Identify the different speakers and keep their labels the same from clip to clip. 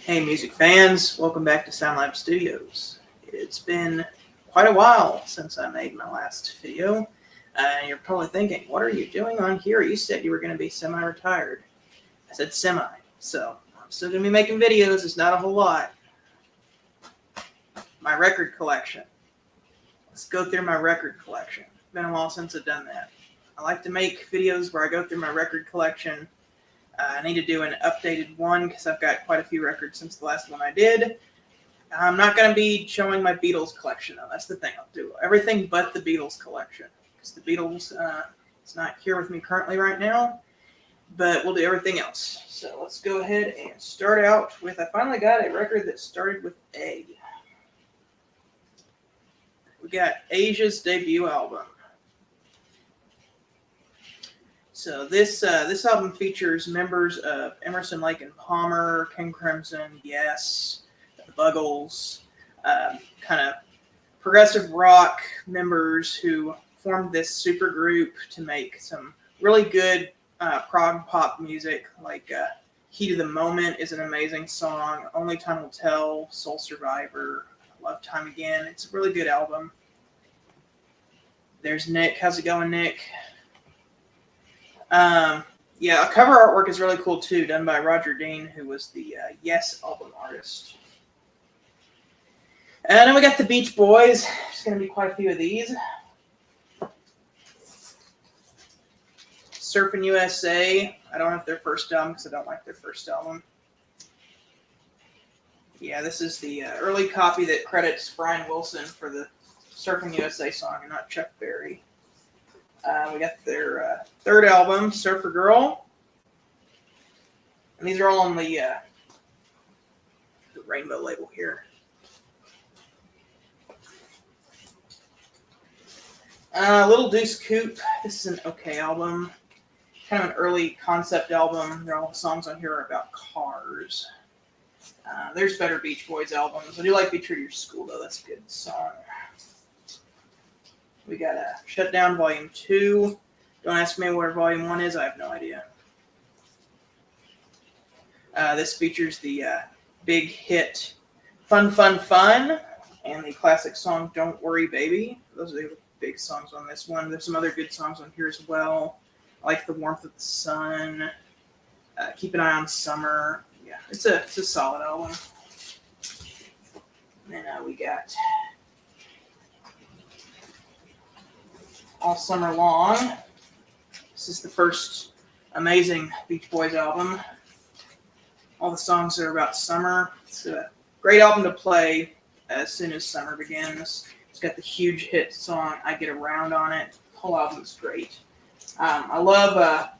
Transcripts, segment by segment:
Speaker 1: Hey, music fans, welcome back to SoundLab Studios. It's been quite a while since I made my last video. You're probably thinking, what are you doing on here? You said you were going to be semi-retired. I said semi, so I'm still going to be making videos. It's not a whole lot. My record collection. Let's go through my record collection. It's been a while since I've done that. I like to make videos where I go through my record collection. I need to do an updated one because I've got quite a few records since the last one I did. I'm not going to be showing my Beatles collection, though. That's the thing. I'll do everything but the Beatles collection because the Beatles is not here with me currently right now, but we'll do everything else. So let's go ahead and start out with, I finally got a record that started with A. We got Asia's debut album. So this album features members of Emerson, Lake and Palmer, King Crimson, Yes, the Buggles, kind of progressive rock members who formed this super group to make some really good prog pop music. Like Heat of the Moment is an amazing song. Only Time Will Tell, Soul Survivor, Love Time Again. It's a really good album. There's Nick. How's it going, Nick? Yeah, cover artwork is really cool too, done by Roger Dean, who was the Yes album artist. And then we got the Beach Boys. There's going to be quite a few of these. Surfing USA. I don't have their first album because I don't like their first album. Yeah, this is the early copy that credits Brian Wilson for the Surfing USA song and not Chuck Berry. We got their third album, Surfer Girl. And these are all on the Rainbow label here. Little Deuce Coupe. This is an okay album. Kind of an early concept album. All the songs on here are about cars. There's better Beach Boys albums. I do like Be True to Your School, though. That's a good song. We got Shut Down Volume 2. Don't ask me where Volume 1 is. I have no idea. This features the big hit Fun, Fun, Fun and the classic song Don't Worry, Baby. Those are the big songs on this one. There's some other good songs on here as well. I like The Warmth of the Sun. Keep an Eye on Summer. Yeah, it's a solid album. And then we got All Summer Long. This is the first amazing Beach Boys album. All the songs are about summer. It's a great album to play as soon as summer begins. It's got the huge hit song I Get Around on it. The whole album is great. I love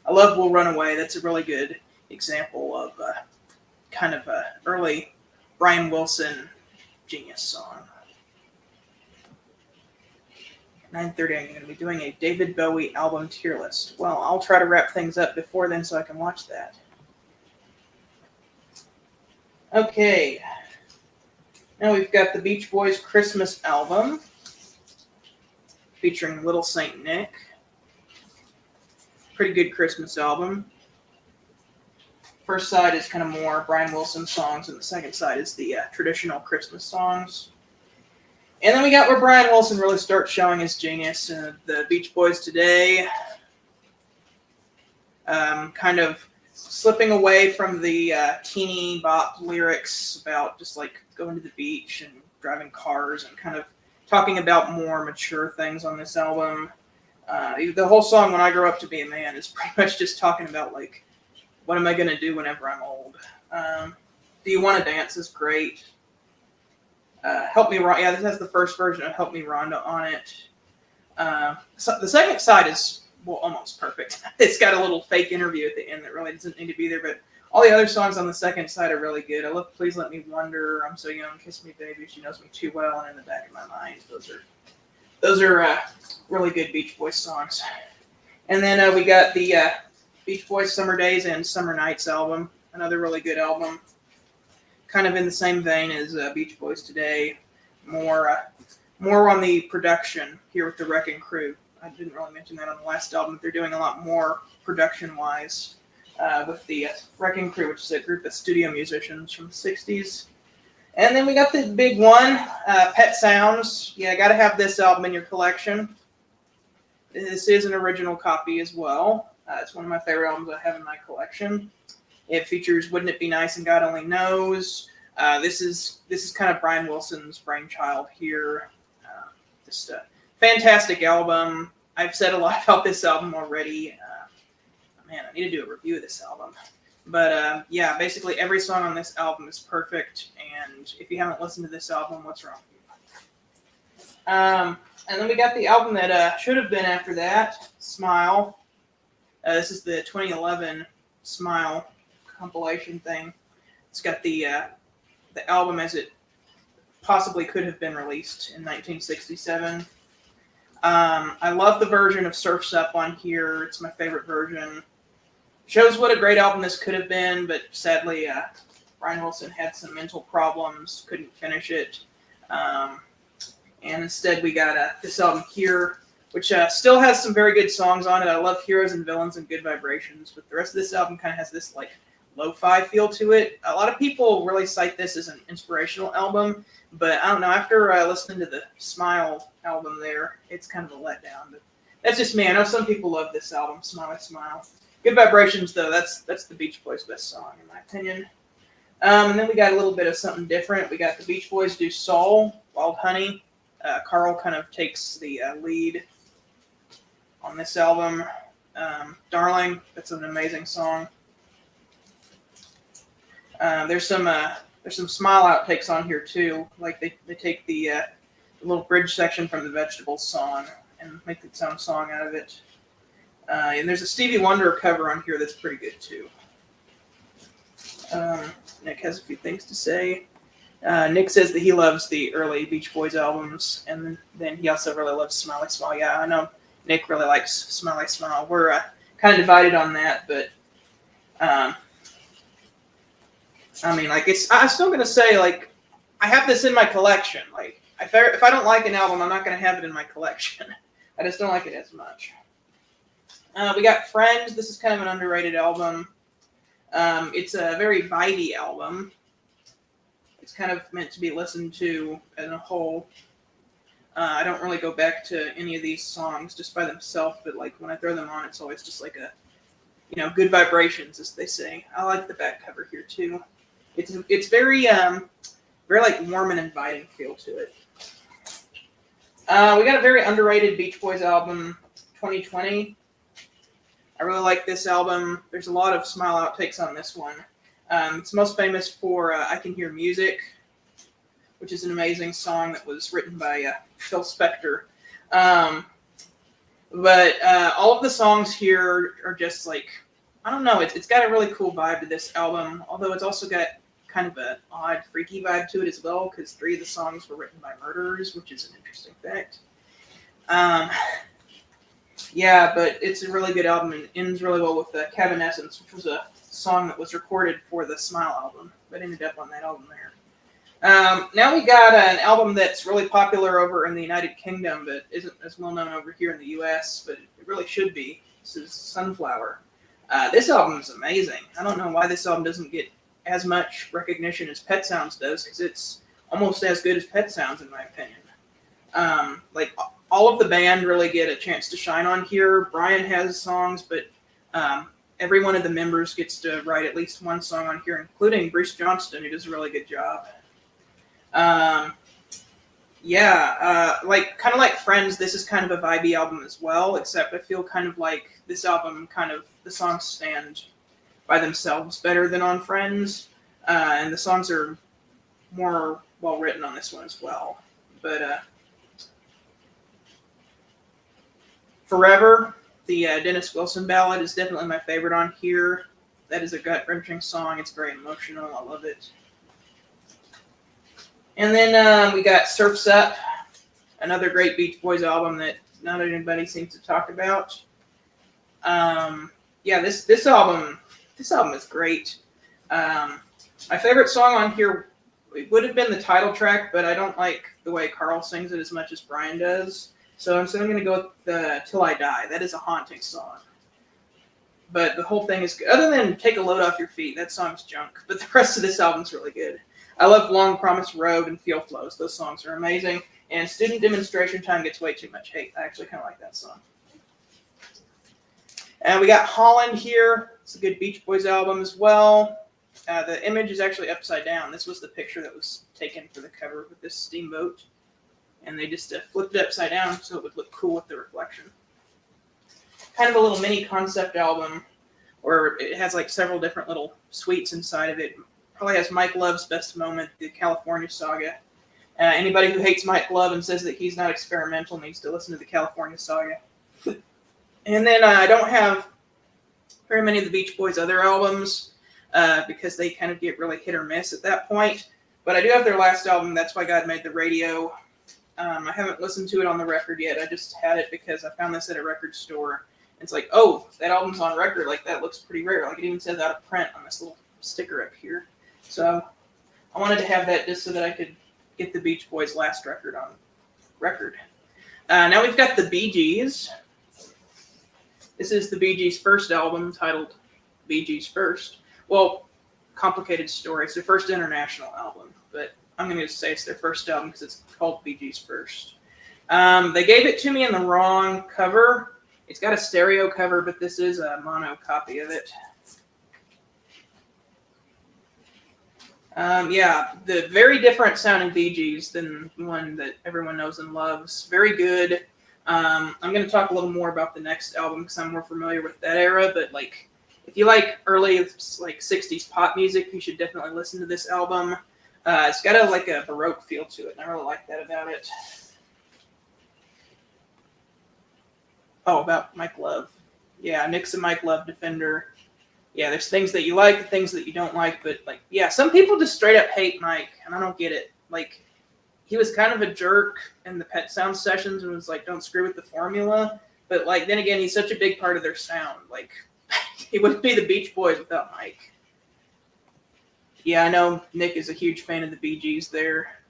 Speaker 1: We'll Run Away. That's a really good example of kind of a early Brian Wilson genius song. 9:30, I'm going to be doing a David Bowie album tier list. Well, I'll try to wrap things up before then so I can watch that. Okay. Now we've got the Beach Boys Christmas album featuring Little Saint Nick. Pretty good Christmas album. First side is kind of more Brian Wilson songs, and the second side is the traditional Christmas songs. And then we got where Brian Wilson really starts showing his genius. The Beach Boys today, kind of slipping away from the teeny bop lyrics about just like going to the beach and driving cars and kind of talking about more mature things on this album. The whole song, When I Grow Up to Be a Man, is pretty much just talking about like, what am I going to do whenever I'm old? Do You Want to Dance is great. Help Me Rhonda. Yeah, this has the first version of Help Me Rhonda on it. So the second side is almost perfect. It's got a little fake interview at the end that really doesn't need to be there, but all the other songs on the second side are really good. I love Please Let Me Wonder, I'm So Young, Kiss Me Baby, She Knows Me Too Well, and In the Back of My Mind. Those are really good Beach Boys songs. And then we got the Beach Boys Summer Days and Summer Nights album, another really good album. Kind of in the same vein as Beach Boys today, more on the production here with the Wrecking Crew. I didn't really mention that on the last album. They're doing a lot more production-wise with the Wrecking Crew, which is a group of studio musicians from the 60s. And then we got the big one, Pet Sounds. Yeah, got to have this album in your collection. This is an original copy as well. It's one of my favorite albums I have in my collection. It features "Wouldn't It Be Nice" and "God Only Knows." This is kind of Brian Wilson's brainchild here. Just a fantastic album. I've said a lot about this album already. Man, I need to do a review of this album. But yeah, basically every song on this album is perfect. And if you haven't listened to this album, what's wrong with you? And then we got the album that should have been after that, Smile. This is the 2011 Smile compilation thing. It's got the album as it possibly could have been released in 1967. I love the version of Surf's Up on here. It's my favorite version. Shows what a great album this could have been, but sadly, Brian Wilson had some mental problems, couldn't finish it. And instead, we got this album here, which still has some very good songs on it. I love Heroes and Villains and Good Vibrations, but the rest of this album kind of has this like lo-fi feel to it. A lot of people really cite this as an inspirational album, but I don't know. After listening to the Smile album there, it's kind of a letdown. But that's just me. I know some people love this album, Smiley Smile. Good Vibrations, though, that's the Beach Boys' best song, in my opinion. And then we got a little bit of something different. We got the Beach Boys do Soul, Wild Honey. Carl kind of takes the lead on this album. Darling, that's an amazing song. There's some Smile outtakes on here too. Like they take the little bridge section from the Vegetables song and make its own song out of it. And there's a Stevie Wonder cover on here that's pretty good too. Nick has a few things to say. Nick says that he loves the early Beach Boys albums, and then he also really loves Smiley Smile. Yeah, I know Nick really likes Smiley Smile. We're kind of divided on that, but I mean, like I'm still gonna say like I have this in my collection. Like if I don't like an album, I'm not gonna have it in my collection. I just don't like it as much. We got Friends. This is kind of an underrated album. It's a very vibey album. It's kind of meant to be listened to as a whole. I don't really go back to any of these songs just by themselves, but like when I throw them on, it's always just like a, good vibrations, as they say. I like the back cover here too. It's very very like warm and inviting feel to it. We got a very underrated Beach Boys album, 2020. I really like this album. There's a lot of Smile outtakes on this one. It's most famous for I Can Hear Music, which is an amazing song that was written by Phil Spector. But all of the songs here are just like, I don't know, it's got a really cool vibe to this album, although it's also got kind of an odd, freaky vibe to it as well, because 3 of the songs were written by murderers, which is an interesting fact. Yeah, but it's a really good album and ends really well with Evanescence, which was a song that was recorded for the Smile album, but ended up on that album there. Now we got an album that's really popular over in the United Kingdom, but isn't as well known over here in the U.S., but it really should be. This is Sunflower. This album is amazing. I don't know why this album doesn't get as much recognition as Pet Sounds does, because it's almost as good as Pet Sounds, in my opinion. Like, all of the band really get a chance to shine on here. Brian has songs, but every one of the members gets to write at least one song on here, including Bruce Johnston, who does a really good job. Like kind of like Friends, this is kind of a vibey album as well, except I feel kind of like this album the songs stand by themselves better than on Friends, and the songs are more well written on this one as well. But Forever, the Dennis Wilson ballad, is definitely my favorite on here. That is a gut-wrenching song. It's very emotional. I love it. And then we got Surf's Up, another great Beach Boys album that not anybody seems to talk about. This album is great. My favorite song on here would have been the title track, but I don't like the way Carl sings it as much as Brian does. So I'm going to go with Till I Die. That is a haunting song. But the whole thing is good. Other than Take a Load Off Your Feet, that song's junk. But the rest of this album's really good. I love Long Promised Road and Feel Flows. Those songs are amazing. And Student Demonstration Time gets way too much hate. I actually kind of like that song. And we got Holland here. It's a good Beach Boys album as well. The image is actually upside down. This was the picture that was taken for the cover with this steamboat. And they just flipped it upside down so it would look cool with the reflection. Kind of a little mini concept album where it has like several different little suites inside of it. Probably has Mike Love's best moment, the California Saga. Anybody who hates Mike Love and says that he's not experimental needs to listen to the California Saga. And then I don't have very many of the Beach Boys' other albums because they kind of get really hit or miss at that point. But I do have their last album, That's Why God Made the Radio. I haven't listened to it on the record yet. I just had it because I found this at a record store. It's like, oh, that album's on record. Like, that looks pretty rare. Like, it even says out of print on this little sticker up here. So I wanted to have that just so that I could get the Beach Boys' last record on record. Now we've got the Bee Gees. This is the Bee Gees' first album titled Bee Gees First. Well, complicated story. It's their first international album, but I'm going to say it's their first album because it's called Bee Gees First. They gave it to me in the wrong cover. It's got a stereo cover, but this is a mono copy of it. Yeah, the very different sounding Bee Gees than the one that everyone knows and loves. Very good. I'm going to talk a little more about the next album because I'm more familiar with that era. But like, if you like early like 60s pop music, you should definitely listen to this album. It's got a Baroque feel to it, and I really like that about it. Oh, about Mike Love. Yeah, Nick's a Mike Love defender. Yeah, there's things that you like, things that you don't like, but like, yeah, some people just straight up hate Mike, and I don't get it. Like, he was kind of a jerk in the Pet Sounds sessions and was like, don't screw with the formula. But like, then again, he's such a big part of their sound. Like, he wouldn't be the Beach Boys without Mike. Yeah, I know Nick is a huge fan of the Bee Gees there.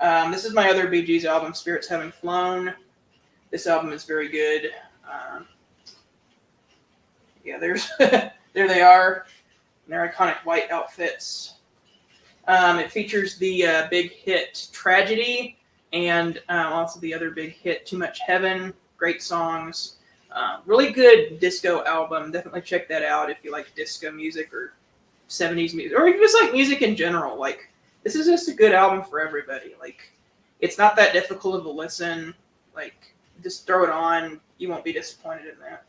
Speaker 1: This is my other Bee Gees album, Spirits Having Flown. This album is very good. Yeah, there's there they are in their iconic white outfits. It features the big hit Tragedy and also the other big hit Too Much Heaven. Great songs. Really good disco album. Definitely check that out if you like disco music or 70s music, or if you just like music in general. Like, this is just a good album for everybody. Like, it's not that difficult to listen. Like, just throw it on. You won't be disappointed in that.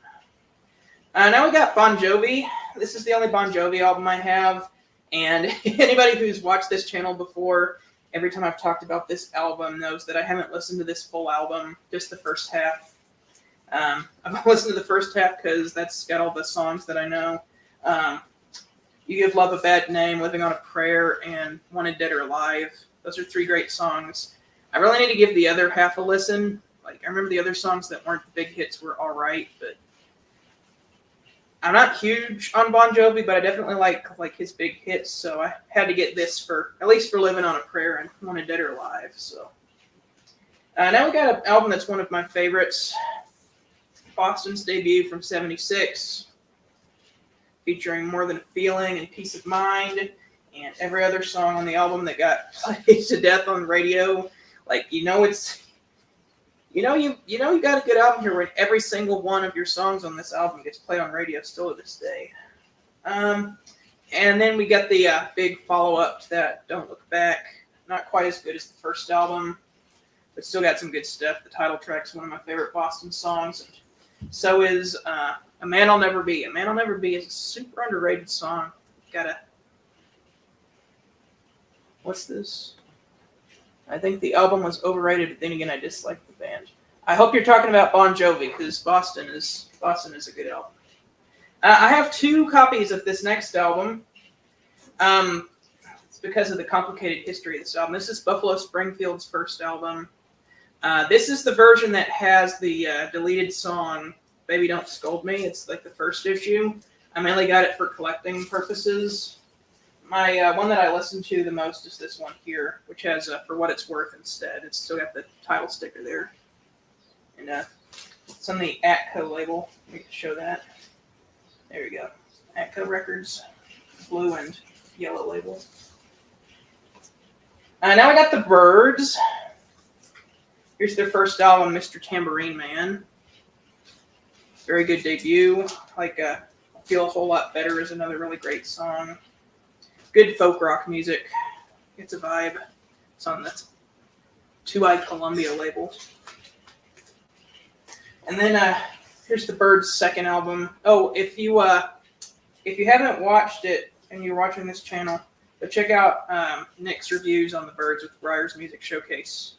Speaker 1: Now we got Bon Jovi. This is the only Bon Jovi album I have. And anybody who's watched this channel before, every time I've talked about this album knows that I haven't listened to this full album, just the first half. I've listened to the first half because that's got all the songs that I know. You Give Love a Bad Name, Living on a Prayer, and Wanted Dead or Alive. Those are 3 great songs. I really need to give the other half a listen. Like, I remember the other songs that weren't the big hits were all right, but I'm not huge on Bon Jovi, but I definitely like his big hits, so I had to get this for, at least for Living on a Prayer and Wanted Dead or Alive. So now we got an album that's one of my favorites, Boston's debut from '76, featuring More Than a Feeling and Peace of Mind, and every other song on the album that got played to death on the radio. Like, you know you got a good album here when every single one of your songs on this album gets played on radio still to this day. And then we got the big follow-up to that, Don't Look Back. Not quite as good as the first album, but still got some good stuff. The title track's one of my favorite Boston songs. And so is A Man I'll Never Be. A Man I'll Never Be is a super underrated song. What's this? I think the album was overrated, but then again, I dislike the band. I hope you're talking about Bon Jovi, because Boston is a good album. I have 2 copies of this next album. It's because of the complicated history of this album. This is Buffalo Springfield's first album. This is the version that has the deleted song, Baby Don't Scold Me. It's like the first issue. I mainly got it for collecting purposes. My one that I listen to the most is this one here, which has For What It's Worth instead. It's still got the title sticker there. And it's on the Atco label. We can show that. There you go. Atco Records, blue and yellow label. Now we got the Byrds. Here's their first album, Mr. Tambourine Man. Very good debut. Like I Feel a Whole Lot Better is another really great song. Good folk rock music. It's a vibe. It's on the Two Eye Columbia label. And then here's the Byrds' second album. Oh, if you haven't watched it and you're watching this channel, but check out Nick's reviews on the Byrds with Briar's Music Showcase.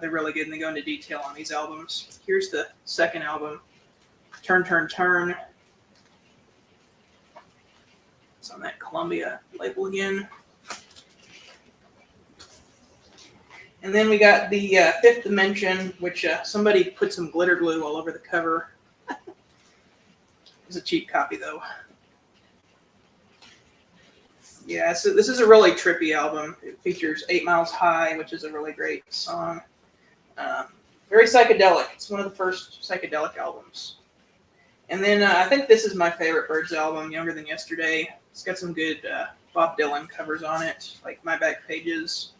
Speaker 1: They're really good and they go into detail on these albums. Here's the second album, Turn, Turn, Turn. It's on that Columbia label again. And then we got the Fifth Dimension, which somebody put some glitter glue all over the cover. It's a cheap copy, though. Yeah, so this is a really trippy album. It features 8 Miles High, which is a really great song. Very psychedelic. It's one of the first psychedelic albums. And then I think this is my favorite Byrds album, Younger Than Yesterday. It's got some good Bob Dylan covers on it, like My Back Pages.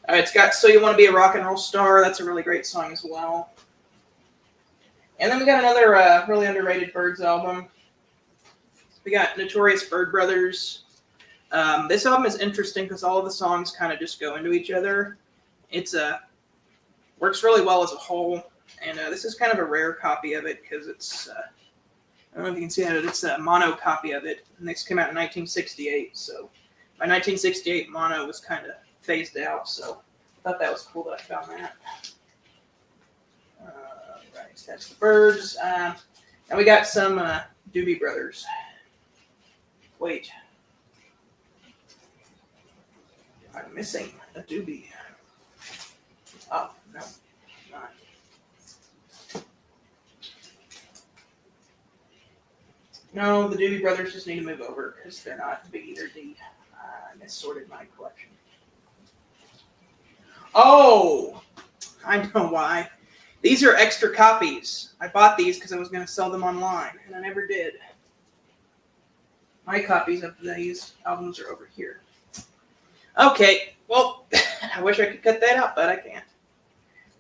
Speaker 1: It's got So You Want to Be a Rock and Roll Star. That's a really great song as well. And then we got another really underrated Byrds album. We got Notorious Byrd Brothers. This album is interesting because all of the songs kind of just go into each other. It's works really well as a whole, and this is kind of a rare copy of it because it's I don't know if you can see that, it's a mono copy of it, and this came out in 1968. So by 1968, mono was kind of phased out. So I thought that was cool that I found that. Right, so that's the Byrds. Now we got some Doobie Brothers. Wait. I'm missing a Doobie. Oh, no. Not. No, the Doobie Brothers just need to move over because they're not B, they're D. I missorted my collection. Oh! I know why. These are extra copies. I bought these because I was going to sell them online, and I never did. My copies of these albums are over here. Okay, well, I wish I could cut that out, but I can't.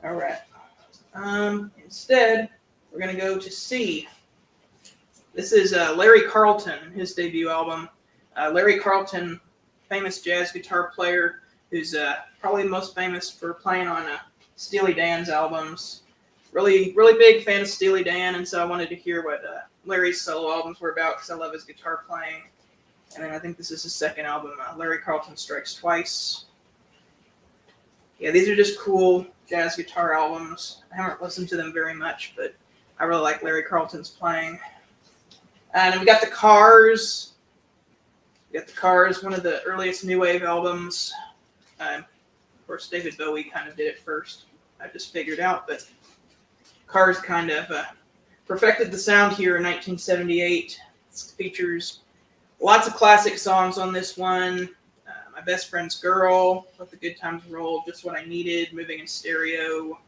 Speaker 1: All right. Instead, we're going to go to C. This is Larry Carlton, his debut album. Larry Carlton, famous jazz guitar player, who's probably most famous for playing on Steely Dan's albums. Really, really big fan of Steely Dan, and so I wanted to hear what Larry's solo albums were about because I love his guitar playing. And then I think this is his second album, Larry Carlton Strikes Twice. Yeah, these are just cool jazz guitar albums. I haven't listened to them very much, but I really like Larry Carlton's playing. And then we got the Cars. We got the Cars, one of the earliest new wave albums. Of course, David Bowie kind of did it first. I just figured out, but Cars kind of perfected the sound here in 1978. It features lots of classic songs on this one. My Best Friend's Girl, Let the Good Times Roll, Just What I Needed, Moving in Stereo,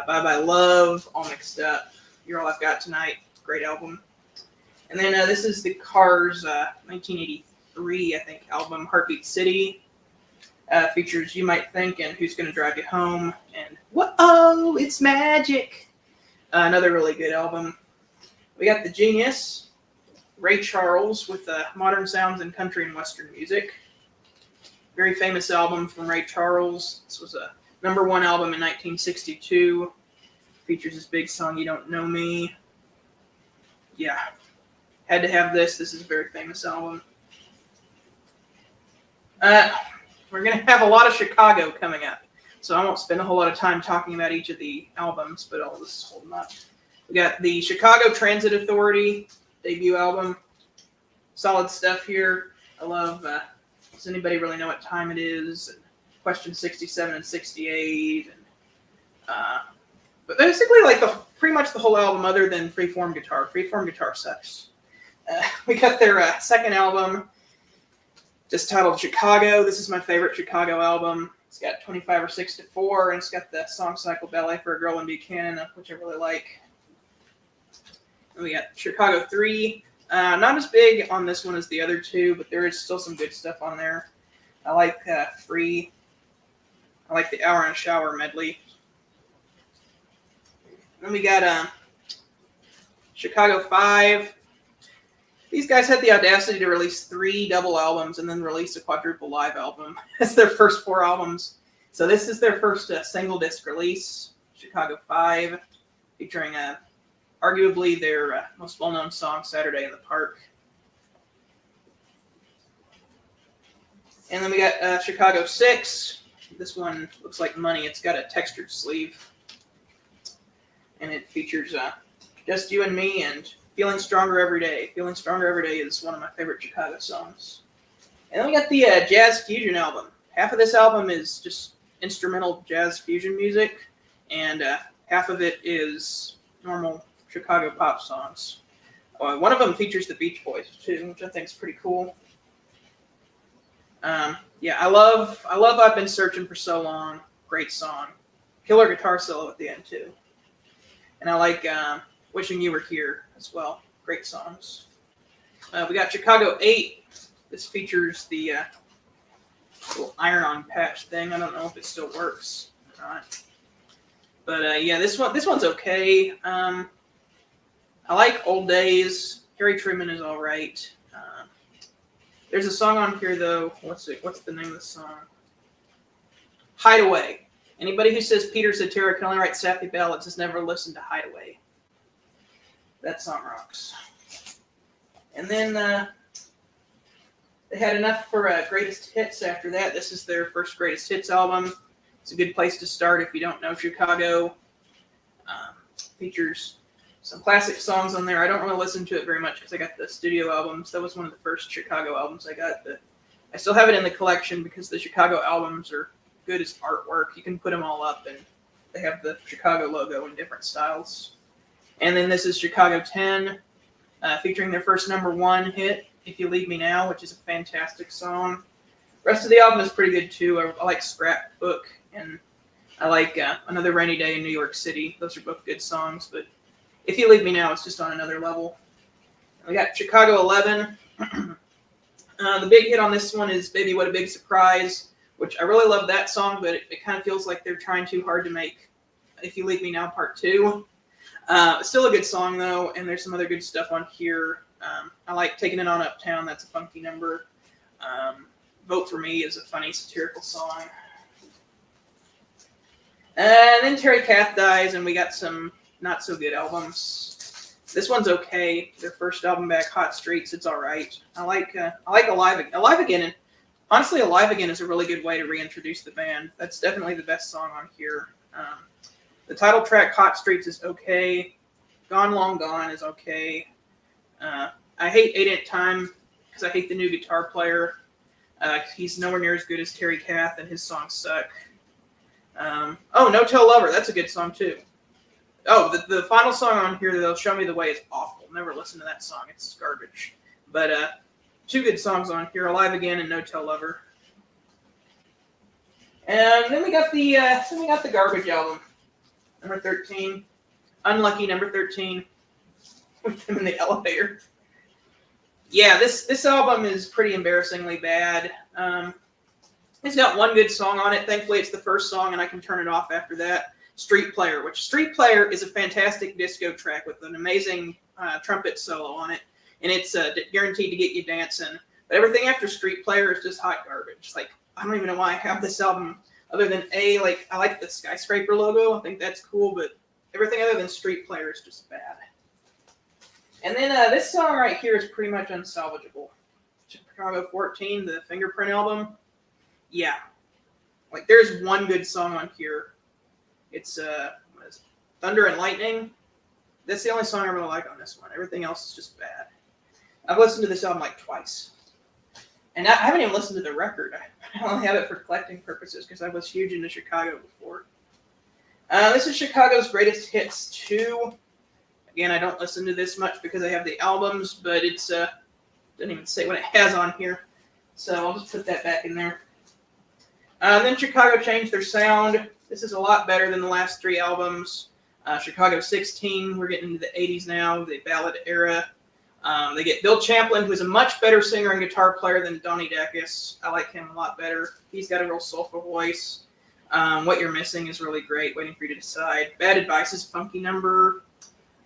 Speaker 1: Bye Bye Love, All Mixed Up, You're All I've Got Tonight, great album. And then this is the Cars 1983, I think, album, Heartbeat City. Features You Might Think and Who's Gonna Drive You Home, and Whoa, It's Magic. Another really good album. We got The Genius, Ray Charles with modern sounds in country and western music. Very famous album from Ray Charles. This was a #1 album in 1962. Features this big song, You Don't Know Me. Yeah, had to have this. This is a very famous album. We're going to have a lot of Chicago coming up, so I won't spend a whole lot of time talking about each of the albums, but I'll just hold them up. We got the Chicago Transit Authority debut album. Solid stuff here. I love, does anybody really know what time it is? And Question 67 and 68. But basically, like pretty much the whole album other than Freeform Guitar. Freeform Guitar sucks. We got their second album, just titled Chicago. This is my favorite Chicago album. It's got 25 or 6 to 4, and it's got the song Cycle Ballet for a Girl in Buchanan, which I really like. And we got Chicago 3. Not as big on this one as the other two, but there is still some good stuff on there. I like Free. I like the Hour in a Shower medley. Then we got Chicago 5. These guys had the audacity to release 3 double albums and then release a quadruple live album as their first 4 albums. So this is their first single disc release, Chicago 5, featuring arguably their most well-known song, Saturday in the Park. And then we got Chicago 6. This one looks like money. It's got a textured sleeve. And it features Just You and Me and Feeling Stronger Every Day. Feeling Stronger Every Day is one of my favorite Chicago songs. And then we got the Jazz Fusion album. Half of this album is just instrumental jazz fusion music, and half of it is normal Chicago pop songs. One of them features the Beach Boys too, which I think is pretty cool. Yeah, I love I've Been Searching for So Long. Great song. Killer guitar solo at the end too. And I like Wishing You Were Here as well. Great songs. We got Chicago 8. This features the little iron-on patch thing. I don't know if it still works or not. But yeah, this one's okay. I like Old Days. Harry Truman is all right. There's a song on here though. What's the name of the song? Hideaway. Anybody who says Peter Cetera can only write sappy ballads has never listened to Hideaway. That song rocks. And then they had enough for greatest hits after that. This is their first greatest hits album. It's a good place to start if you don't know Chicago. Features some classic songs on there. I don't really listen to it very much because I got the studio albums. That was one of the first Chicago albums I got. I still have it in the collection because the Chicago albums are good as artwork. You can put them all up and they have the Chicago logo in different styles. And then this is Chicago 10, featuring their first #1 hit, If You Leave Me Now, which is a fantastic song. The rest of the album is pretty good too. I like Scrapbook, and I like Another Rainy Day in New York City. Those are both good songs, but If You Leave Me Now, it's just on another level. We got Chicago 11. The big hit on this one is Baby What a Big Surprise, which I really love that song, but it kind of feels like they're trying too hard to make If You Leave Me Now Part 2. Still a good song, though, and there's some other good stuff on here. I like Taking It On Uptown. That's a funky number. Vote for Me is a funny satirical song. And then Terry Kath dies, and we got some not-so-good albums. This one's okay. Their first album back, Hot Streets, it's all right. I like Alive Again, and honestly, Alive Again is a really good way to reintroduce the band. That's definitely the best song on here. The title track, Hot Streets, is okay. Gone Long Gone is okay. I hate 8 Inch Time because I hate the new guitar player. He's nowhere near as good as Terry Kath, and his songs suck. No Tell Lover, that's a good song too. Oh, the final song on here, though, Show Me the Way, is awful. Never listen to that song. It's garbage. But 2 good songs on here, Alive Again and No Tell Lover. And then we got the garbage album, number 13. Unlucky number 13. With them in the elevator. Yeah, this album is pretty embarrassingly bad. It's got one good song on it. Thankfully, it's the first song, and I can turn it off after that. Street Player, which Street Player is a fantastic disco track with an amazing trumpet solo on it, and it's guaranteed to get you dancing. But everything after Street Player is just hot garbage. Like, I don't even know why I have this album, other than I like the skyscraper logo. I think that's cool, but everything other than Street Player is just bad. And then this song right here is pretty much unsalvageable. Chicago 14, the Fingerprint album. Yeah. Like, there's one good song on here. It's Thunder and Lightning. That's the only song I really like on this one. Everything else is just bad. I've listened to this album like twice. And I haven't even listened to the record. I only have it for collecting purposes because I was huge into Chicago before. This is Chicago's Greatest Hits 2. Again, I don't listen to this much because I have the albums, but it's doesn't even say what it has on here. So I'll just put that back in there. Then Chicago changed their sound. This is a lot better than the last 3 albums. Chicago 16, we're getting into the 80s now, the ballad era. They get Bill Champlin, who is a much better singer and guitar player than Donnie Dacus. I like him a lot better. He's got a real soulful voice. What You're Missing is really great. Waiting for You to Decide. Bad Advice is a funky number.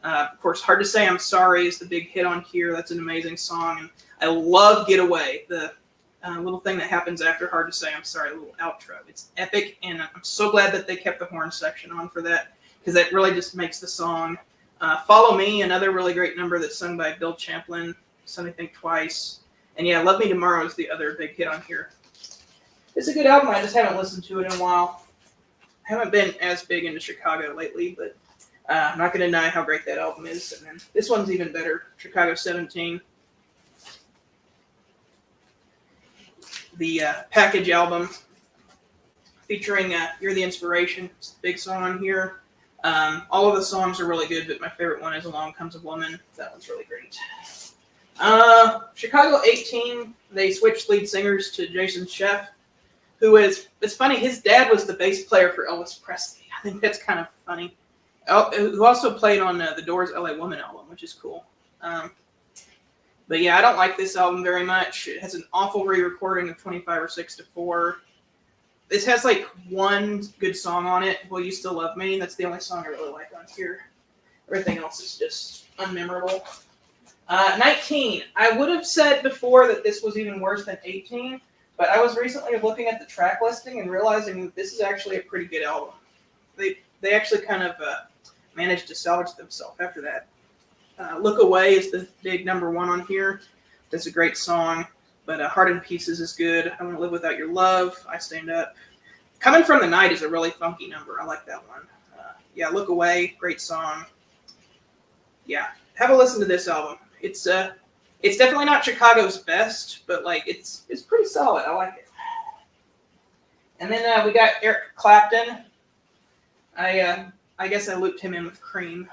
Speaker 1: Of course, Hard to Say I'm Sorry is the big hit on here. That's an amazing song. And I love Get Away, the little thing that happens after Hard to Say I'm Sorry, a little outro. It's epic, and I'm so glad that they kept the horn section on for that, because that really just makes the song. Follow Me, another really great number that's sung by Bill Champlin, Sunday Think Twice. And yeah, Love Me Tomorrow is the other big hit on here. It's a good album. I just haven't listened to it in a while. I haven't been as big into Chicago lately, but I'm not going to deny how great that album is. And then this one's even better, Chicago 17. The Package album featuring You're the Inspiration. It's the big song on here. All of the songs are really good, but my favorite one is Along Comes a Woman. That one's really great. Chicago 18, they switched lead singers to Jason Scheff, who is, it's funny, his dad was the bass player for Elvis Presley. I think that's kind of funny. Who also played on the Doors' LA Woman album, which is cool. But yeah, I don't like this album very much. It has an awful re-recording of 25 or 6 to 4. This has like one good song on it, Will You Still Love Me? That's the only song I really like on here. Everything else is just unmemorable. 19. I would have said before that this was even worse than 18, but I was recently looking at the track listing and realizing that this is actually a pretty good album. They actually kind of managed to salvage themselves after that. Look Away is the big number 1 on here. That's a great song. But Heart in Pieces is good. I Want to Live Without Your Love. I Stand Up. Coming from the Night is a really funky number. I like that one. Yeah, Look Away, great song. Yeah, have a listen to this album. It's definitely not Chicago's best, but like it's pretty solid. I like it. And then we got Eric Clapton. I guess I looped him in with Cream.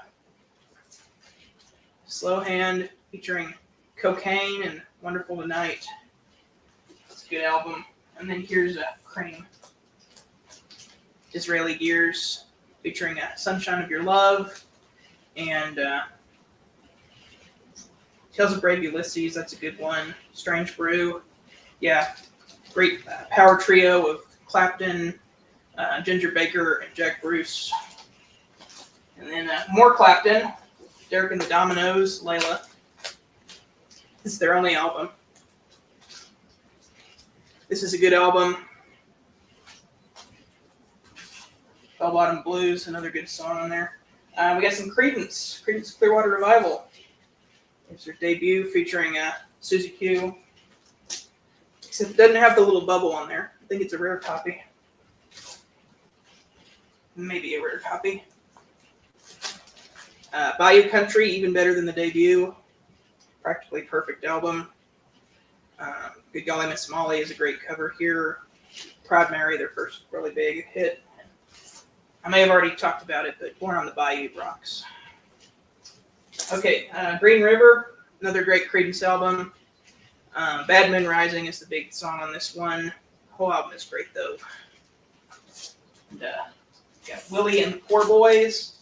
Speaker 1: Slow Hand featuring Cocaine and Wonderful Tonight. It's a good album. And then here's Cream. Disraeli Gears featuring Sunshine of Your Love and Tales of Brave Ulysses. That's a good one. Strange Brew. Yeah, great power trio of Clapton, Ginger Baker, and Jack Bruce. And then more Clapton. Derek and the Dominoes, Layla. This is their only album. This is a good album. Bell Bottom Blues, another good song on there. We got some Creedence Clearwater Revival. It's their debut featuring Susie Q. Except it doesn't have the little bubble on there. I think it's a rare copy. Maybe a rare copy. Bayou Country, even better than the debut. Practically Perfect album. Good Golly Miss Molly is a great cover here. Proud Mary, their first really big hit. I may have already talked about it, but Born on the Bayou rocks. Okay, Green River, another great Creedence album. Bad Moon Rising is the big song on this one. The whole album is great, though. And, Willie and the Poor Boys,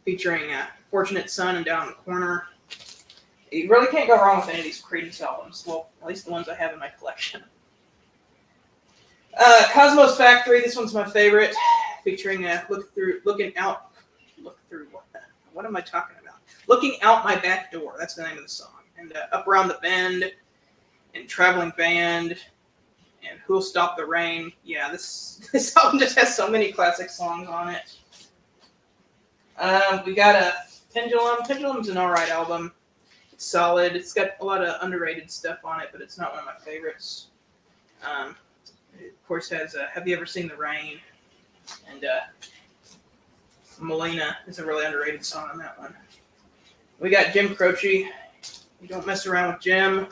Speaker 1: featuring Fortunate Son and Down in the Corner. You really can't go wrong with any of these Creedence albums. Well, at least the ones I have in my collection. Cosmos Factory, this one's my favorite, featuring Looking Out My Back Door. That's the name of the song. And Up Around the Bend, and Traveling Band, and Who'll Stop the Rain. Yeah, this album just has so many classic songs on it. We got a Pendulum. Pendulum's an alright album. It's solid. It's got a lot of underrated stuff on it, but it's not one of my favorites. It, of course, has Have You Ever Seen the Rain? And Molina is a really underrated song on that one. We got Jim Croce. You Don't Mess Around with Jim.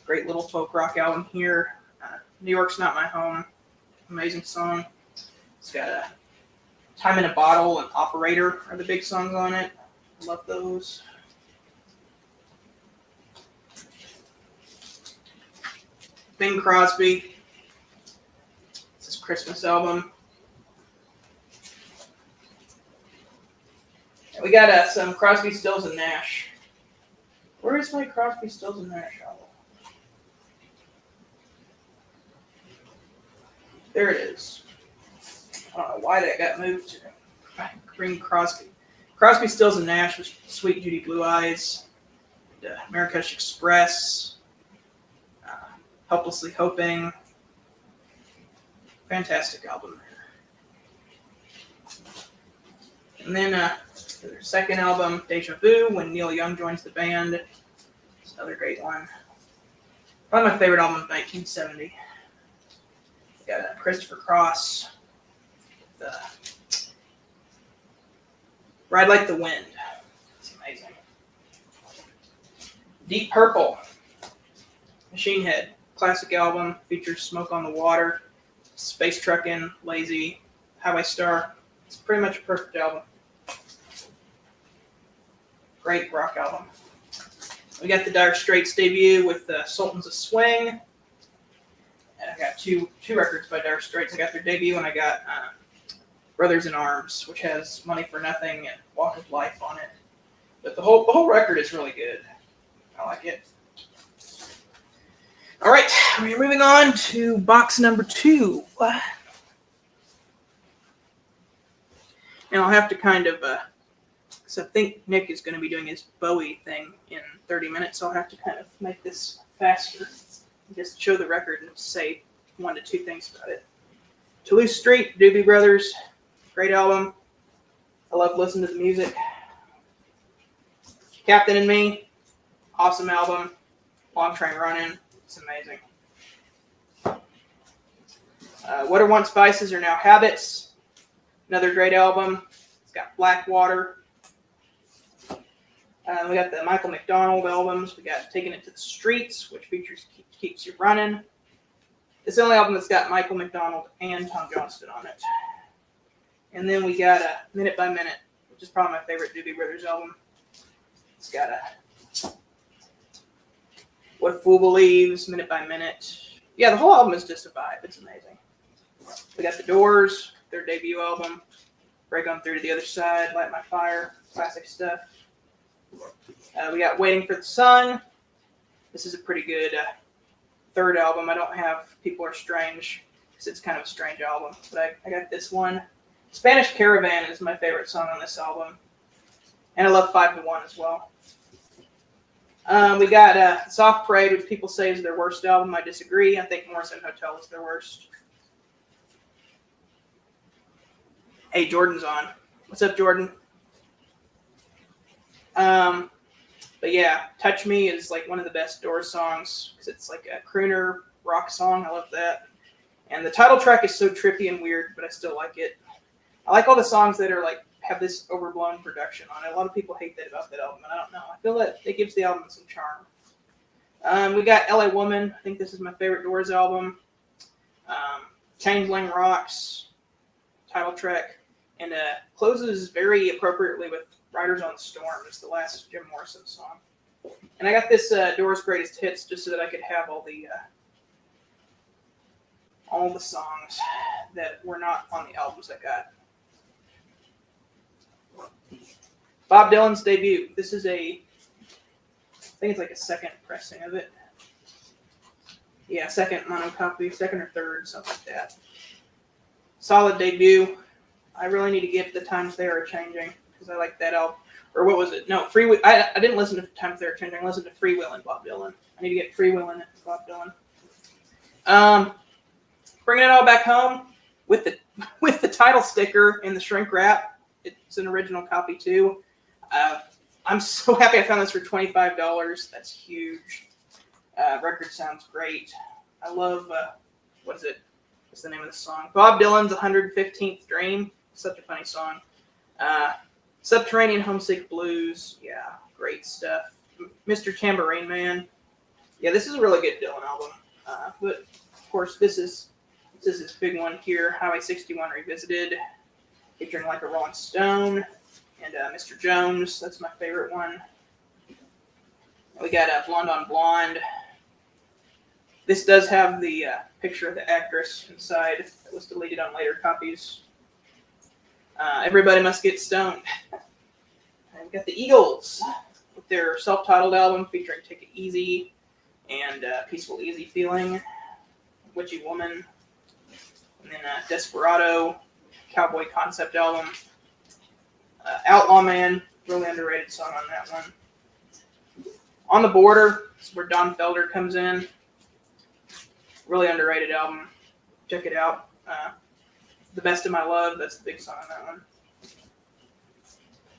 Speaker 1: Great little folk rock album here. New York's Not My Home. Amazing song. It's got Time in a Bottle and Operator are the big songs on it. I love those. Bing Crosby. It's his Christmas album. We got some Crosby, Stills, and Nash. Where is my Crosby, Stills and Nash album? There it is. I don't know why that got moved to Bing Crosby. Crosby, Stills and Nash was Sweet Judy Blue Eyes, Marrakesh Express, Helplessly Hoping. Fantastic album. And then their second album, Deja Vu, when Neil Young joins the band. It's another great one. Probably my favorite album of 1970. We got Christopher Cross. Ride Like the Wind. It's amazing. Deep Purple. Machine Head. Classic album. Features Smoke on the Water, Space Truckin', Lazy, Highway Star. It's pretty much a perfect album. Great rock album. We got the Dire Straits debut with Sultans of Swing. And I got two records by Dire Straits. I got their debut and I got Brothers in Arms, which has Money for Nothing and Walk of Life on it. But the whole record is really good. I like it. All right, we're moving on to box number 2. And I'll have to kind of, so I think Nick is going to be doing his Bowie thing in 30 minutes, so I'll have to kind of make this faster. Just show the record and say 1 to 2 things about it. Toulouse Street, Doobie Brothers, great album. I love listening to the music. Captain and Me, awesome album. Long Train Running, it's amazing. What Are Once Vices Are Now Habits, another great album. It's got Blackwater. We got the Michael McDonald albums. We got Taking It to the Streets, which features Keeps You Running. It's the only album that's got Michael McDonald and Tom Johnston on it. And then we got Minute by Minute, which is probably my favorite Doobie Brothers album. It's got What a Fool Believes, Minute by Minute. Yeah, the whole album is just a vibe. It's amazing. We got The Doors, their debut album. Break On Through to the Other Side, Light My Fire, classic stuff. We got Waiting for the Sun. This is a pretty good third album. I don't have People Are Strange because it's kind of a strange album, but I got this one. Spanish Caravan is my favorite song on this album. And I love 5 to 1 as well. We got Soft Parade, which people say is their worst album. I disagree. I think Morrison Hotel is their worst. Hey, Jordan's on. What's up, Jordan? But yeah, Touch Me is like one of the best Doors songs because it's like a crooner rock song. I love that. And the title track is so trippy and weird, but I still like it. I like all the songs that are like have this overblown production on it. A lot of people hate that about that album, and I don't know. I feel that it gives the album some charm. We got LA Woman. I think this is my favorite Doors album. Changeling Rocks, title track, and closes very appropriately with Riders on the Storm. It's the last Jim Morrison song. And I got this Doors Greatest Hits just so that I could have all the songs that were not on the albums I got. Bob Dylan's debut. This is I think it's like a second pressing of it. Yeah, second monocopy, second or third, something like that. Solid debut. I really need to get The Times They Are Changing because I like that album. Or what was it? No, I didn't listen to Times They Are Changing. I listened to Freewheelin' Bob Dylan. I need to get Freewheelin' Bob Dylan. Bringing it all back home with the title sticker in the shrink wrap. It's an original copy too. I'm so happy I found this for $25. That's huge. Record sounds great. I love, what is it? What's the name of the song? Bob Dylan's 115th Dream. Such a funny song. Subterranean Homesick Blues. Yeah, great stuff. Mr. Tambourine Man. Yeah, this is a really good Dylan album. But, of course, this is this big one here. Highway 61 Revisited. Featuring Like a Rolling Stone. And Mr. Jones. That's my favorite one. We got Blonde on Blonde. This does have the picture of the actress inside. It was deleted on later copies. Everybody Must Get Stoned. And we got the Eagles with their self-titled album featuring Take It Easy and Peaceful Easy Feeling, Witchy Woman, and then Desperado, Cowboy Concept album. Outlaw Man, really underrated song on that one. On the Border, is where Don Felder comes in. Really underrated album. Check it out. The Best of My Love, that's the big song on that one.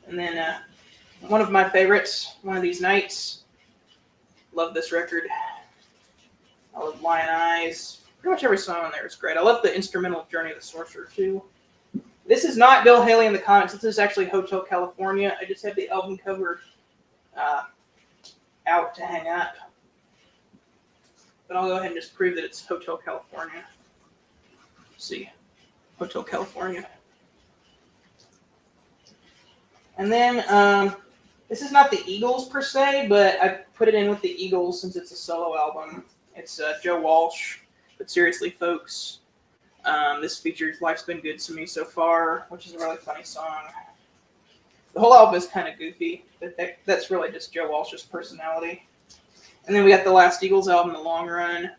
Speaker 1: And then one of my favorites, One of These Nights. Love this record. I love Lion Eyes. Pretty much every song on there is great. I love the instrumental Journey of the Sorcerer too. This is not Bill Haley in the comics. This is actually Hotel California. I just have the album cover out to hang up. But I'll go ahead and just prove that it's Hotel California. Let's see. Hotel California. And then, this is not the Eagles per se, but I put it in with the Eagles since it's a solo album. It's Joe Walsh. But seriously, folks, this features Life's Been Good to Me So Far, which is a really funny song. The whole album is kind of goofy, but that's really just Joe Walsh's personality. And then we got the last Eagles album, The Long Run.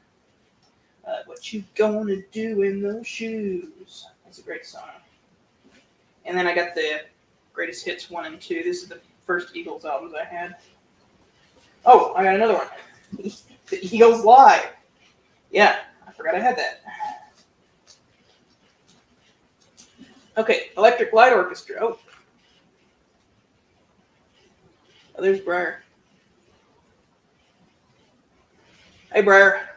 Speaker 1: What You Gonna Do in Those Shoes? That's a great song. And then I got the Greatest Hits 1 and 2. This is the first Eagles albums I had. Oh, I got another one. The Eagles Live. Yeah, I forgot I had that. Okay, Electric Light Orchestra. Oh, there's Briar. Hey, Briar.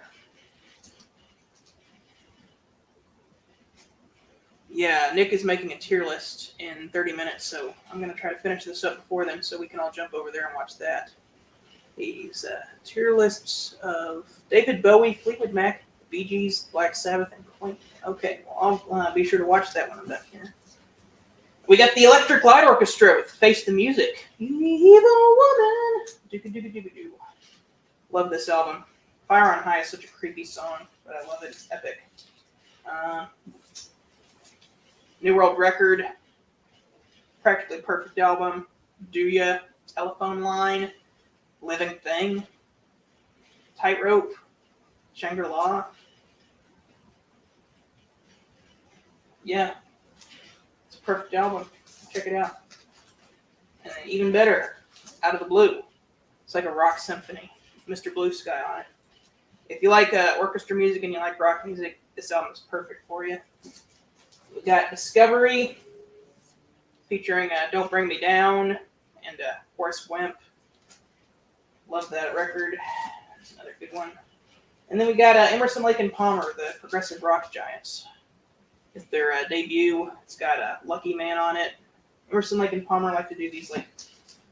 Speaker 1: Yeah, Nick is making a tier list in 30 minutes, so I'm going to try to finish this up before then so we can all jump over there and watch that. These tier lists of David Bowie, Fleetwood Mac, Bee Gees, Black Sabbath, and Queen. Okay, well, I'll be sure to watch that when I'm done here. We got the Electric Light Orchestra with Face the Music. You evil woman. Do-do-do-do-do-do. Love this album. Fire on High is such a creepy song, but I love it. It's epic. New World Record. Practically Perfect album. Do Ya? Telephone Line. Living Thing. Tightrope. Shangri-La. Yeah. It's a perfect album. Check it out. And then even better, Out of the Blue. It's like a rock symphony with Mr. Blue Sky on it. If you like orchestra music and you like rock music, this album is perfect for you. We got Discovery, featuring Don't Bring Me Down and Horace Wimp. Love that record. That's another good one. And then we got Emerson, Lake and Palmer, the progressive rock giants. It's their debut. It's got Lucky Man on it. Emerson, Lake and Palmer like to do these like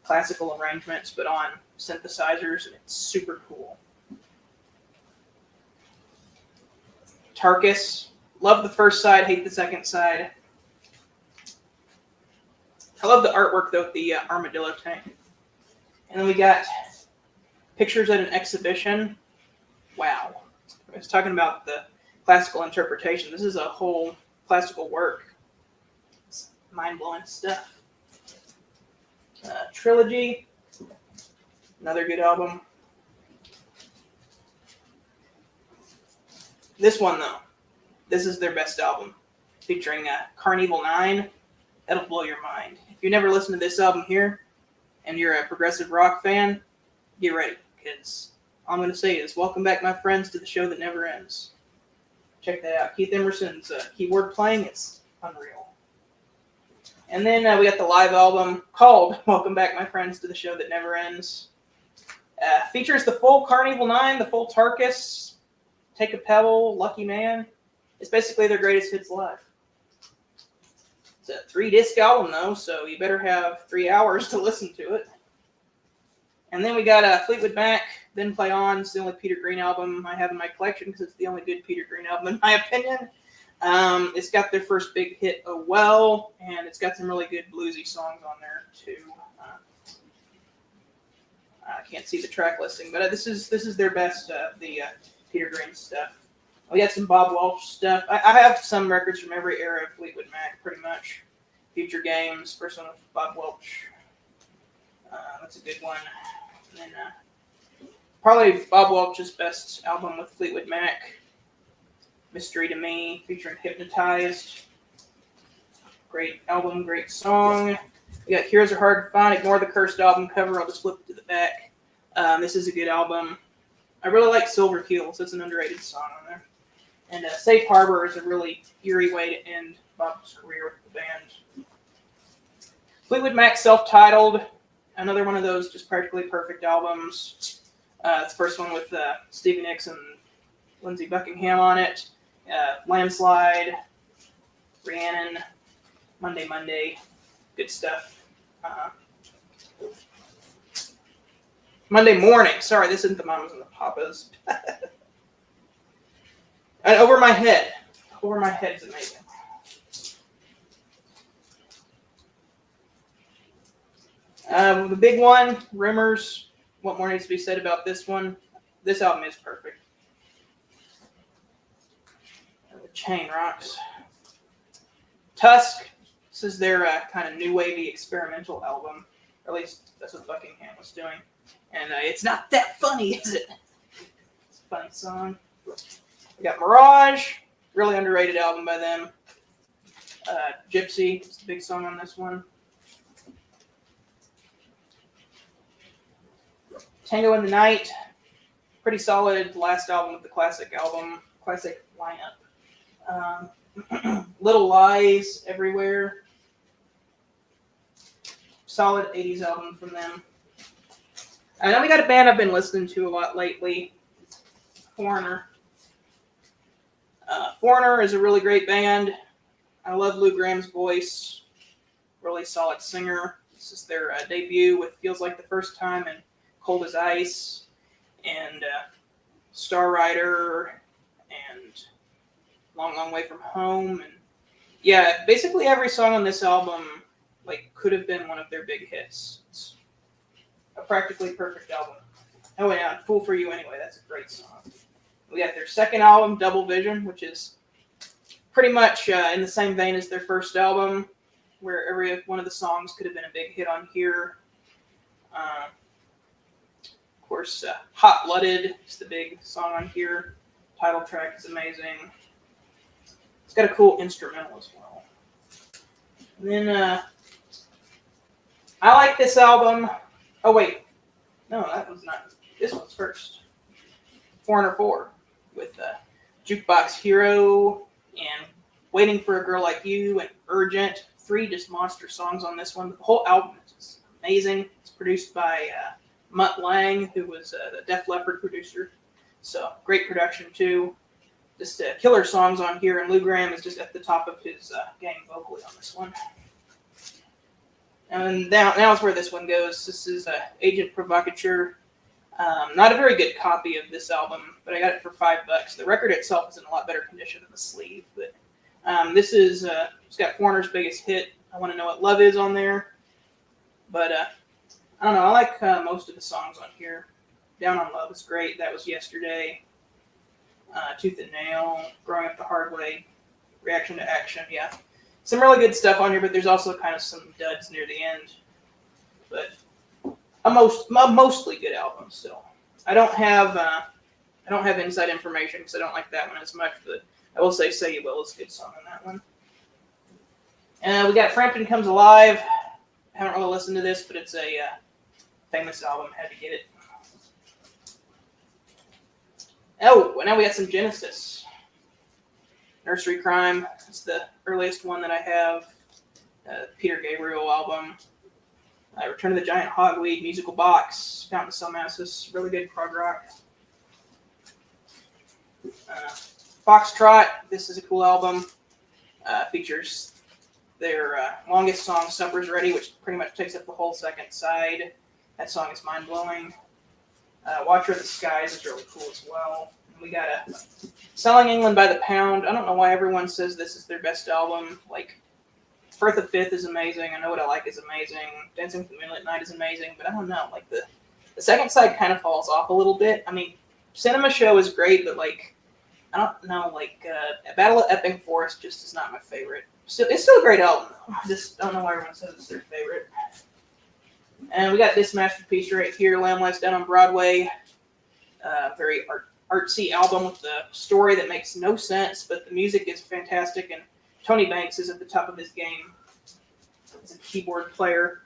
Speaker 1: classical arrangements, but on synthesizers, and it's super cool. Tarkus. Love the first side, hate the second side. I love the artwork, though, with the armadillo tank. And then we got Pictures at an Exhibition. Wow. I was talking about the classical interpretation. This is a whole classical work. It's mind-blowing stuff. Trilogy. Another good album. This one, though. This is their best album. Featuring Carnival 9. That'll blow your mind. If you never listened to this album here, and you're a progressive rock fan, get ready, because all I'm going to say is, welcome back, my friends, to the show that never ends. Check that out. Keith Emerson's keyboard playing is unreal. And then we got the live album called Welcome Back, My Friends, to the Show That Never Ends. Features the full Carnival 9, the full Tarkus, Take a Pebble, Lucky Man. It's basically their greatest hits live. It's a 3-disc album, though, so you better have 3 hours to listen to it. And then we got Fleetwood Mac, Then Play On. It's the only Peter Green album I have in my collection because it's the only good Peter Green album, in my opinion. It's got their first big hit, Oh Well, and it's got some really good bluesy songs on there, too. I can't see the track listing, but this is their best, the Peter Green stuff. We got some Bob Welch stuff. I have some records from every era of Fleetwood Mac, pretty much. Future Games, first one with Bob Welch. That's a good one. And then probably Bob Welch's best album with Fleetwood Mac, Mystery to Me, featuring Hypnotized. Great album, great song. We got Heroes Are Hard to Find, Ignore the Cursed album cover. I'll just flip it to the back. This is a good album. I really like Silver Heels. It's an underrated song on there. And Safe Harbor is a really eerie way to end Bob's career with the band. Fleetwood Mac self-titled, another one of those just practically perfect albums. It's the first one with Stevie Nicks and Lindsey Buckingham on it. Landslide, Rhiannon, Monday, good stuff. Monday Morning, sorry, this isn't the Mamas and the Papas. And Over My Head is amazing. The big one, Rumors. What more needs to be said about this one? This album is perfect. The Chain rocks. Tusk. This is their kind of new wavy experimental album. Or at least that's what Buckingham was doing. And it's not that funny, is it? It's a funny song. We got Mirage. Really underrated album by them. Gypsy is the big song on this one. Tango in the Night, pretty solid last album with the classic lineup. Little Lies Everywhere, solid 80s album from them. And then we got a band I've been listening to a lot lately, Foreigner. Foreigner is a really great band. I love Lou Graham's voice, really solid singer. This is their debut with Feels Like the First Time and Cold as Ice, and Star Rider, and Long, Long Way from Home. And yeah, basically every song on this album could have been one of their big hits. It's a practically perfect album. Oh yeah, Fool for You Anyway, that's a great song. We got their second album, Double Vision, which is pretty much in the same vein as their first album, where every one of the songs could have been a big hit on here. Of course, Hot Blooded is the big song on here. Title track is amazing. It's got a cool instrumental as well. And then I like this album. Oh, wait. No, that was not. This one's first. Foreigner 4 with Jukebox Hero and Waiting for a Girl Like You and Urgent. 3 just monster songs on this one. But the whole album is just amazing. It's produced by Mutt Lange, who was the Def Leppard producer. So great production too. Just killer songs on here, and Lou Graham is just at the top of his game vocally on this one. And now is where this one goes. This is Agent Provocateur. Not a very good copy of this album, but I got it for $5. The record itself is in a lot better condition than the sleeve. But this is it's got Foreigner's biggest hit. I Want to Know What Love Is on there. But I don't know. I like most of the songs on here. Down on Love is great. That was Yesterday. Tooth and Nail. Growing Up the Hard Way. Reaction to Action. Yeah. Some really good stuff on here, but there's also kind of some duds near the end. But a mostly good album still. I don't have inside information because I don't like that one as much, but I will say You Will is a good song on that one. And we got Frampton Comes Alive. I haven't really listened to this, but it's a famous album. Had to get it. Oh, now we got some Genesis. Nursery Crime. It's the earliest one that I have. Peter Gabriel album. Return of the Giant Hogweed, Musical Box, Fountain of Salmacis, really good prog rock. Foxtrot, this is a cool album. Features their longest song, Supper's Ready, which pretty much takes up the whole second side. That song is mind-blowing. Watcher of the Skies is really cool as well. And we got Selling England by the Pound. I don't know why everyone says this is their best album. Firth of Fifth is amazing. I Know What I Like is amazing. Dancing with the Moonlit Night is amazing. But I don't know. The second side kind of falls off a little bit. I mean, Cinema Show is great, but I don't know. Battle of Epping Forest just is not my favorite. It's still a great album, though. I just don't know why everyone says it's their favorite. And we got this masterpiece right here, Lamb Lies Down on Broadway. Very artsy album with a story that makes no sense, but the music is fantastic, and Tony Banks is at the top of his game as a keyboard player.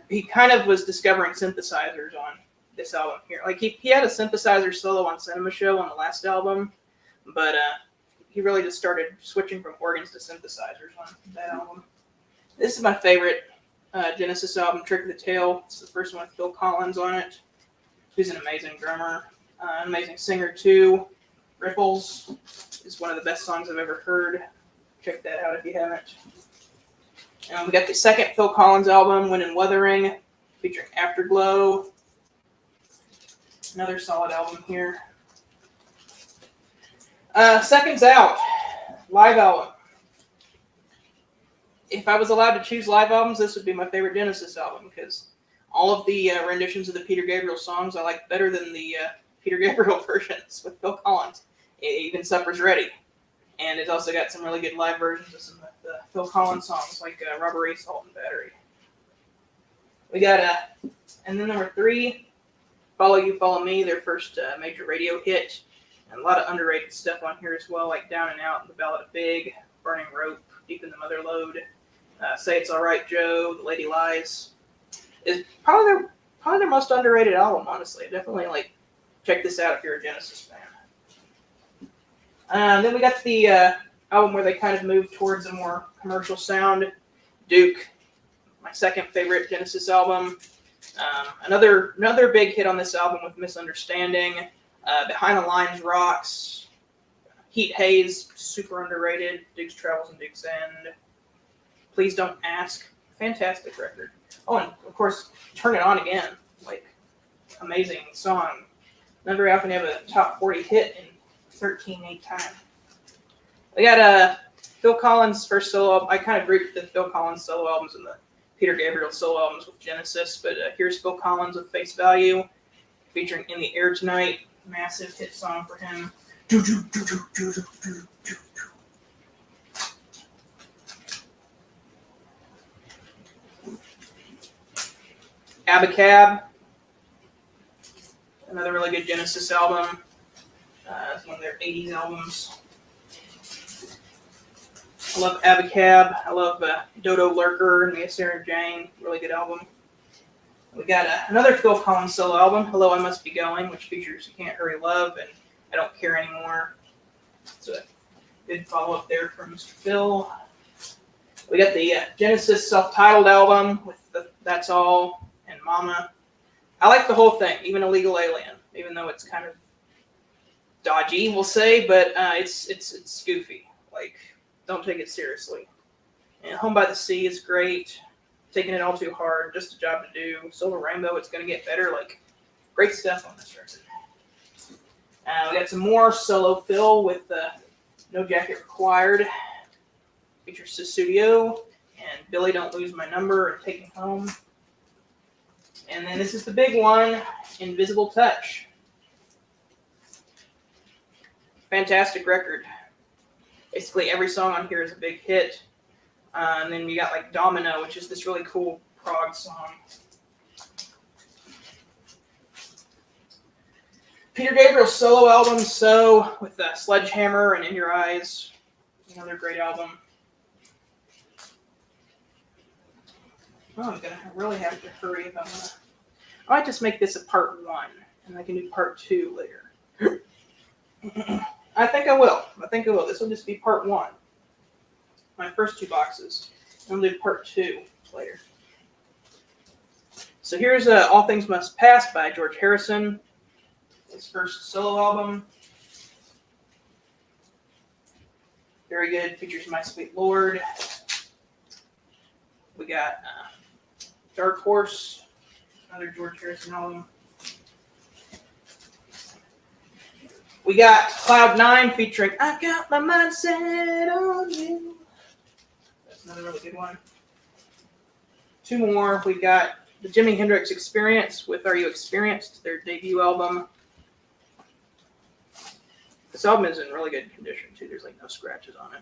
Speaker 1: He kind of was discovering synthesizers on this album here. Like he had a synthesizer solo on Cinema Show on the last album, but he really just started switching from organs to synthesizers on that album. This is my favorite Genesis album, Trick of the Tail. It's the first one with Phil Collins on it. He's an amazing drummer, an amazing singer too. Ripples is one of the best songs I've ever heard. Check that out if you haven't. And we got the second Phil Collins album, Wind and Wuthering, featuring Afterglow. Another solid album here. Seconds Out, live album. If I was allowed to choose live albums, this would be my favorite Genesis album because all of the renditions of the Peter Gabriel songs I like better than the Peter Gabriel versions with Phil Collins. Even Supper's Ready. And it's also got some really good live versions of some of the Phil Collins songs like Robbery, Assault, and Battery. We got, and then number 3, Follow You, Follow Me, their first major radio hit. And a lot of underrated stuff on here as well, like Down and Out, The Ballad of Big, Burning Rope, Deep in the Mother Lode, Say It's Alright Joe, The Lady Lies. Is probably their most underrated album, honestly. Definitely check this out if you're a Genesis fan. Then we got the album where they kind of moved towards a more commercial sound. Duke, my second favorite Genesis album. Another big hit on this album with Misunderstanding. Behind the Lines rocks. Heat Haze, super underrated. Diggs Travels and Diggs End. Please Don't Ask, fantastic record. Oh, and of course, Turn It On Again, amazing song. Not very often you have a top 40 hit in 13-8 time. We got Phil Collins' first solo album. I kind of grouped the Phil Collins solo albums and the Peter Gabriel solo albums with Genesis, but here's Phil Collins with Face Value, featuring In the Air Tonight, massive hit song for him. Abacab, another really good Genesis album. It's one of their 80s albums. I love Abacab. I love Dodo Lurker and Mia Sarah Jane. Really good album. We got another Phil Collins solo album, Hello, I Must Be Going, which features You Can't Hurry Love and I Don't Care Anymore. It's a good follow-up there from Mr. Phil. We got the Genesis self-titled album with That's All and Mama. I like the whole thing, even Illegal Alien, even though it's kind of dodgy, we'll say, but it's goofy. Don't take it seriously. And Home by the Sea is great. Taking It All Too Hard, Just a Job to Do. Silver Rainbow, It's Gonna Get Better. Great stuff on this record. We got some more solo Phil with No Jacket Required. Features Sussudio and Billy Don't Lose My Number and Take Me Home. And then this is the big one, Invisible Touch. Fantastic record. Basically every song on here is a big hit. And then you got Domino, which is this really cool prog song. Peter Gabriel's solo album, So, with Sledgehammer and In Your Eyes. Another great album. Oh, I'm going to really have to hurry if I want to. I might just make this a part 1, and I can do part 2 later. I think I will. This will just be part 1. My first 2 boxes. I'll do part 2 later. So here's All Things Must Pass by George Harrison. His first solo album. Very good. Features My Sweet Lord. We got Dark Horse, another George Harrison album. We got Cloud 9 featuring I Got My Mind Set on You. That's another really good one. 2 more. We got the Jimi Hendrix Experience with Are You Experienced, their debut album. This album is in really good condition, too. There's no scratches on it.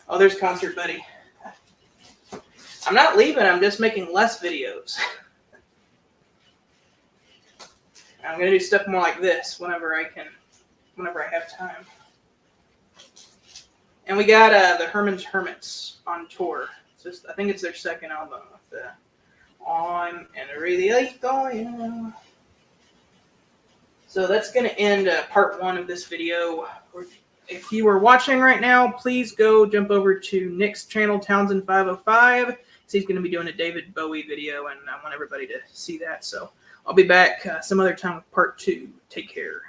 Speaker 1: Oh, there's Concert Buddy. I'm not leaving. I'm just making less videos. I'm gonna do stuff more like this whenever I have time. And we got the Herman's Hermits on tour. I think it's their second album with the On and really going. So that's going to end part 1 of this video. If you are watching right now, please go jump over to Nick's channel, Townsend505. He's going to be doing a David Bowie video, and I want everybody to see that. So I'll be back some other time with part 2. Take care.